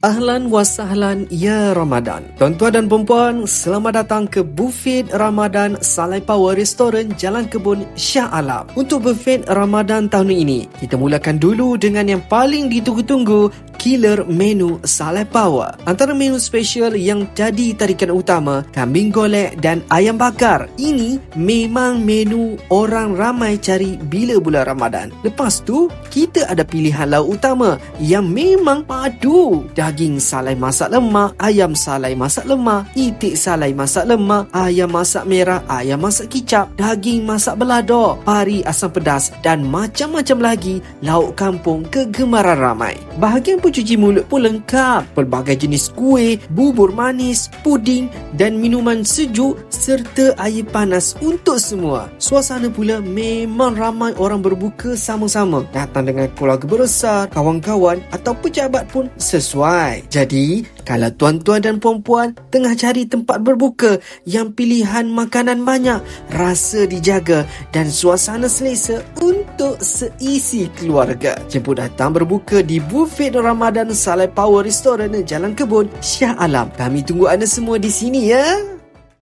Ahlan wa sahlan ya Ramadan. Tuan-tuan dan puan-puan, selamat datang ke Buffet Ramadan Salai Power Restoran Jalan Kebun Shah Alam. Untuk buffet Ramadan tahun ini, kita mulakan dulu dengan yang paling ditunggu-tunggu, killer menu Salai Power. Antara menu special yang jadi tarikan utama, kambing golek dan ayam bakar. Ini memang menu orang ramai cari bila bulan Ramadan. Lepas tu, kita ada pilihan lauk utama yang memang padu. Daging salai masak lemak, ayam salai masak lemak, itik salai masak lemak, ayam masak merah, ayam masak kicap, daging masak belado, pari asam pedas dan macam-macam lagi lauk kampung kegemaran ramai. Bahagian pencuci mulut pun lengkap. Pelbagai jenis kuih, bubur manis, puding dan minuman sejuk serta air panas untuk semua. Suasana pula memang ramai orang berbuka sama-sama. Datang dengan keluarga besar, kawan-kawan atau pejabat pun sesuai. Jadi, kalau tuan-tuan dan puan-puan tengah cari tempat berbuka yang pilihan makanan banyak, rasa dijaga dan suasana selesa untuk seisi keluarga, jemput datang berbuka di Buffet Ramadan Salai Power Restoran Jalan Kebun Shah Alam. Kami tunggu anda semua di sini ya.